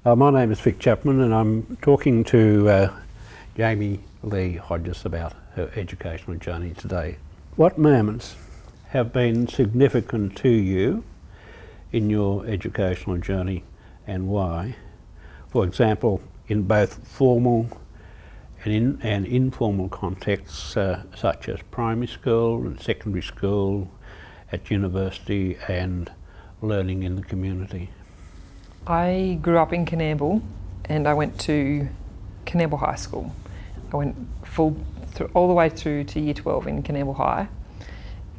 My name is Vic Chapman and I'm talking to Jamie-Lea Hodges about her educational journey today. What moments have been significant to you in your educational journey and why? For example, in both formal and informal contexts such as primary school and secondary school, at university and learning in the community. I grew up in Coonamble and I went to Coonamble High School. I went all the way through to Year 12 in Coonamble High,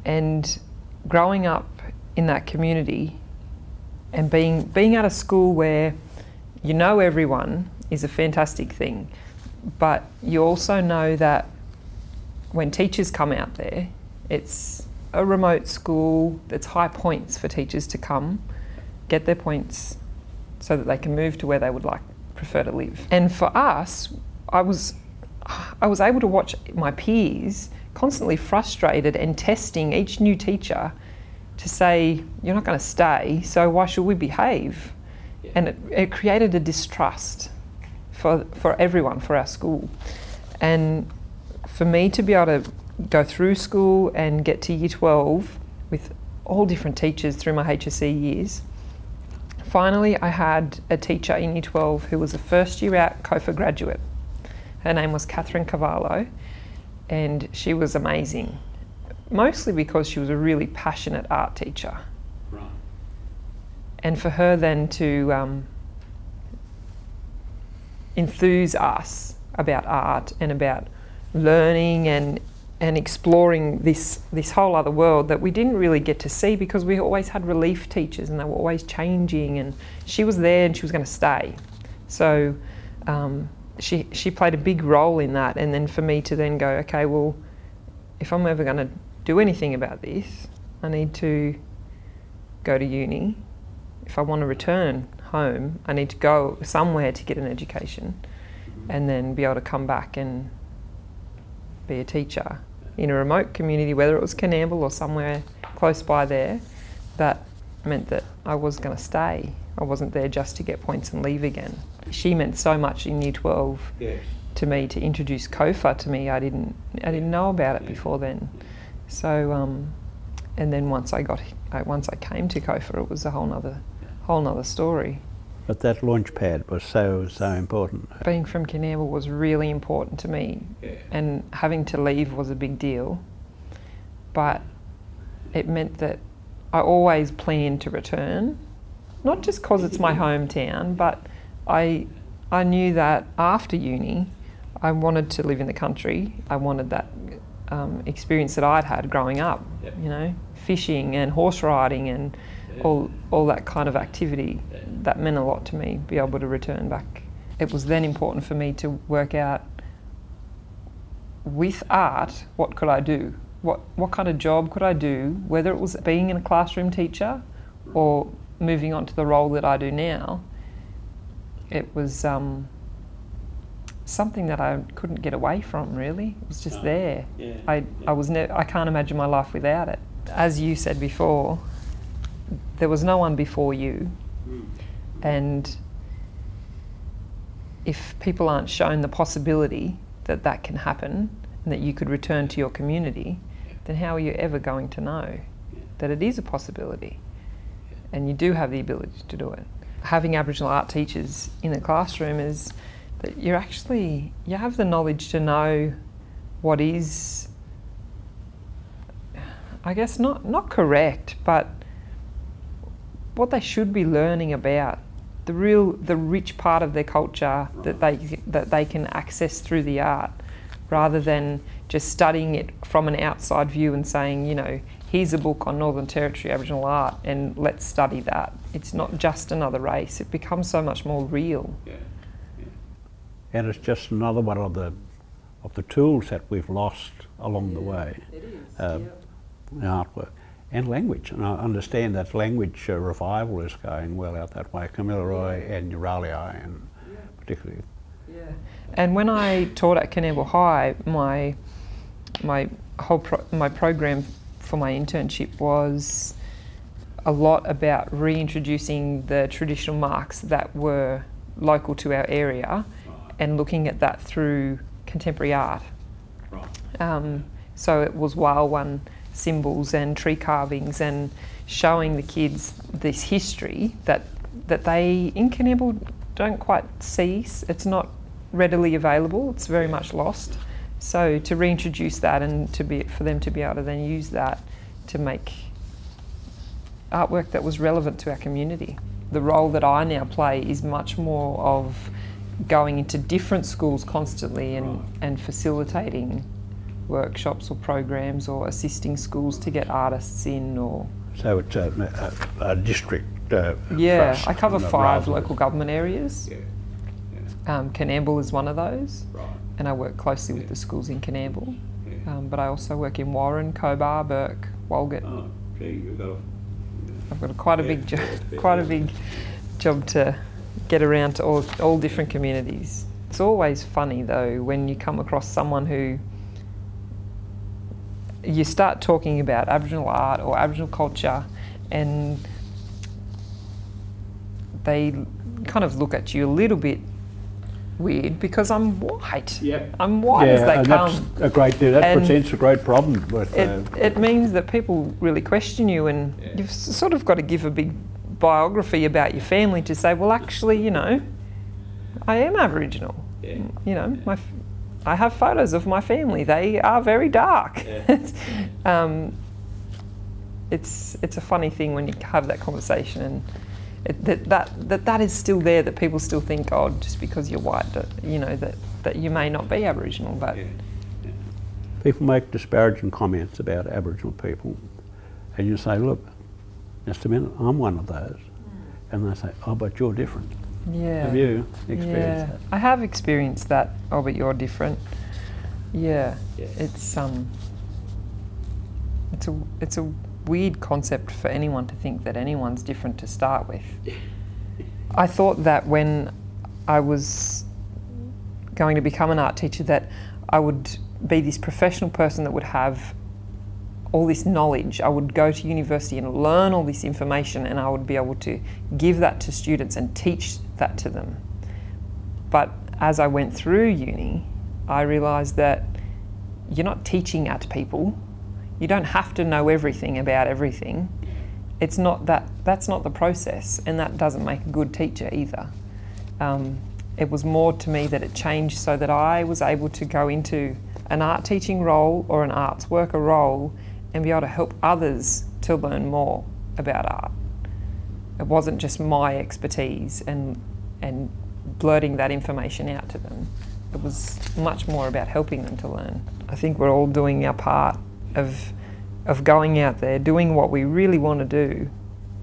and growing up in that community and being at a school where you know everyone is a fantastic thing, but you also know that when teachers come out there, it's a remote school, that's high points for teachers to come, get their points so that they can move to where they would prefer to live. And for us, I was able to watch my peers constantly frustrated and testing each new teacher to say, you're not going to stay, so why should we behave? Yeah. And it created a distrust for everyone, for our school. And for me to be able to go through school and get to Year 12 with all different teachers through my HSC years, finally I had a teacher in Year 12 who was a first year out COFA graduate. Her name was Catherine Cavallo, and she was amazing, mostly because she was a really passionate art teacher. Right. And for her then to enthuse us about art and about learning and exploring this whole other world that we didn't really get to see because we always had relief teachers and they were always changing, and she was there and she was going to stay. So she played a big role in that, and then for me to then go, okay, well, if I'm ever going to do anything about this, I need to go to uni. If I want to return home, I need to go somewhere to get an education and then be able to come back and be a teacher in a remote community, whether it was Coonamble or somewhere close by there. That meant that I was going to stay. I wasn't there just to get points and leave again. She meant so much in Year 12 to me, to introduce COFA to me. I didn't know about it before then. So and then once I came to COFA, it was a whole nother story. But that launch pad was so important. Being from Coonamble was really important to me, and having to leave was a big deal. But it meant that I always planned to return, not just because it's my hometown, but I knew that after uni, I wanted to live in the country. I wanted that experience that I'd had growing up, you know, fishing and horse riding and all that kind of activity. That meant a lot to me, be able to return back. It was then important for me to work out with art, what could I do? What kind of job could I do, whether it was being a classroom teacher or moving on to the role that I do now. It was something that I couldn't get away from, really. It was just there. I can't imagine my life without it. As you said before, there was no one before you, and if people aren't shown the possibility that that can happen and that you could return to your community, then how are you ever going to know that it is a possibility and you do have the ability to do it? Having Aboriginal art teachers in the classroom is that you have the knowledge to know what is, I guess, not correct, but what they should be learning about, the rich part of their culture that they can access through the art, rather than just studying it from an outside view and saying, you know, here's a book on Northern Territory Aboriginal art and let's study that. It's not just another race. It becomes so much more real. And it's just another one of the tools that we've lost along the way. It is. Artwork. And language, and I understand that language revival is going well out that way. Kamilaroi and Uralia, and particularly. Yeah, and when I taught at Coonamble High, my program for my internship was a lot about reintroducing the traditional marks that were local to our area and looking at that through contemporary art. So it was wild one symbols and tree carvings and showing the kids this history that they in Coonamble don't quite see. It's not readily available, it's very much lost. So to reintroduce that and for them to be able to then use that to make artwork that was relevant to our community. The role that I now play is much more of going into different schools constantly and facilitating workshops or programs or assisting schools to get artists in. Or so it's a district yeah, I cover 5 local government areas. Coonamble is one of those, and I work closely with the schools in Coonamble. But I also work in Warren, Cobar, Burke, Walgett. Oh, gee, I've got quite a big job, quite a big job to get around to all different communities. It's always funny though when you come across someone who you start talking about Aboriginal art or Aboriginal culture, and they kind of look at you a little bit weird because I'm white. Yep. I'm white as they come. That's a great deal. That presents a great problem. With, it means that people really question you, and you've sort of got to give a big biography about your family to say, well, actually, you know, I am Aboriginal. Yeah. You know, I have photos of my family. They are very dark. Yeah. It's a funny thing when you have that conversation, and that is still there, that people still think, oh, just because you're white, you know, that you may not be Aboriginal. But people make disparaging comments about Aboriginal people, and you say, look, just a minute, I'm one of those. And they say, oh, but you're different. Yeah. Have you experienced that? I have experienced that, oh, but you're different. Yeah. It's a weird concept for anyone to think that anyone's different to start with. I thought that when I was going to become an art teacher that I would be this professional person that would have all this knowledge. I would go to university and learn all this information, and I would be able to give that to students and teach that to them. But as I went through uni, I realised that you're not teaching at people. You don't have to know everything about everything. It's not that's not the process, and that doesn't make a good teacher either. It was more to me that it changed so that I was able to go into an art teaching role or an arts worker role and be able to help others to learn more about art. It wasn't just my expertise and blurting that information out to them. It was much more about helping them to learn. I think we're all doing our part of going out there, doing what we really want to do,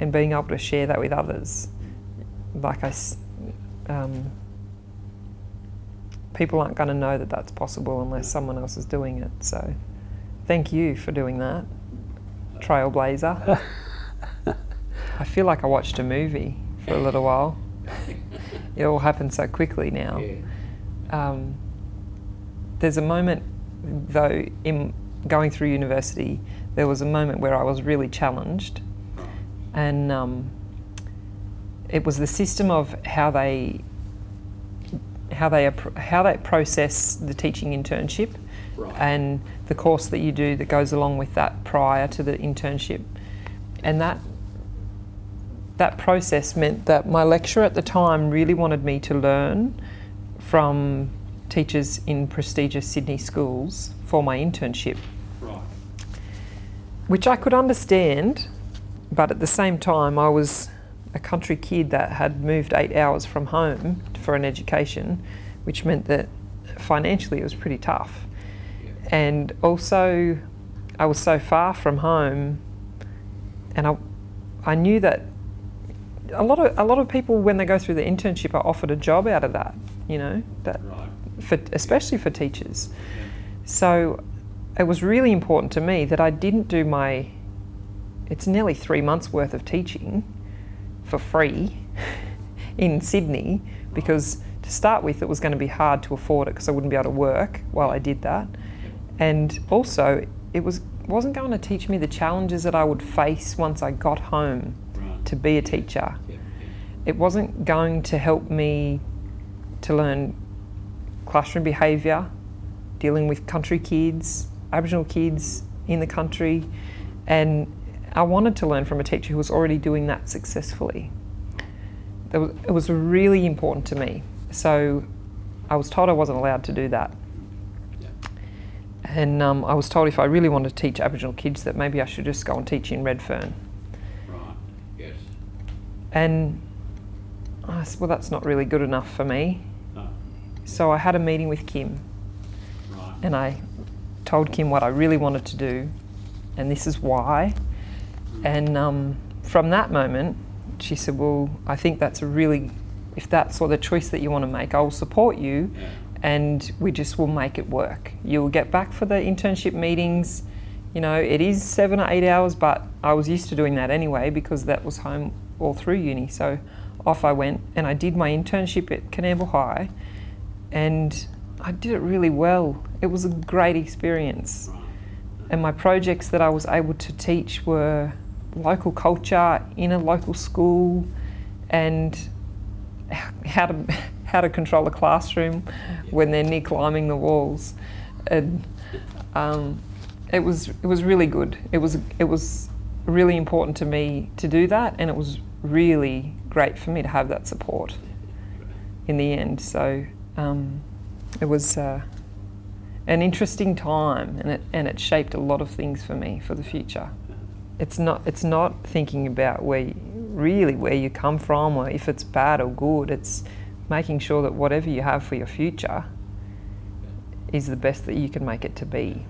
and being able to share that with others. Like people aren't going to know that that's possible unless someone else is doing it. So thank you for doing that, trailblazer. I feel like I watched a movie for a little while. It all happened so quickly now. There's a moment, though, in going through university, there was a moment where I was really challenged, and it was the system of how they process the teaching internship, and the course that you do that goes along with that prior to the internship, and that process meant that my lecturer at the time really wanted me to learn from teachers in prestigious Sydney schools for my internship, which I could understand, but at the same time I was a country kid that had moved 8 hours from home for an education, which meant that financially it was pretty tough. And also I was so far from home, and I knew that a lot of people, when they go through the internship, are offered a job out of that, you know, especially for teachers. So it was really important to me that I didn't do it's nearly 3 months worth of teaching for free in Sydney, because to start with it was going to be hard to afford it because I wouldn't be able to work while I did that, and also it wasn't going to teach me the challenges that I would face once I got home to be a teacher. it wasn't going to help me to learn classroom behaviour, dealing with country kids, Aboriginal kids in the country, and I wanted to learn from a teacher who was already doing that successfully. It was really important to me. So I was told I wasn't allowed to do that. And I was told if I really wanted to teach Aboriginal kids that maybe I should just go and teach in Redfern. Right, yes. And I said, well, that's not really good enough for me. No. So I had a meeting with Kim. Right. And I told Kim what I really wanted to do, and this is why. And from that moment, she said, well, I think that's a really, if that's the choice that you want to make, I will support you. Yeah. And we just will make it work. You'll get back for the internship meetings. You know, it is 7 or 8 hours, but I was used to doing that anyway because that was home all through uni. So off I went and I did my internship at Coonamble High, and I did it really well. It was a great experience. And my projects that I was able to teach were local culture in a local school, and how to control a classroom when they're near climbing the walls, and it was really good. It was really important to me to do that, and it was really great for me to have that support in the end. So it was an interesting time, and it shaped a lot of things for me for the future. It's not thinking about where you come from or if it's bad or good. It's making sure that whatever you have for your future is the best that you can make it to be.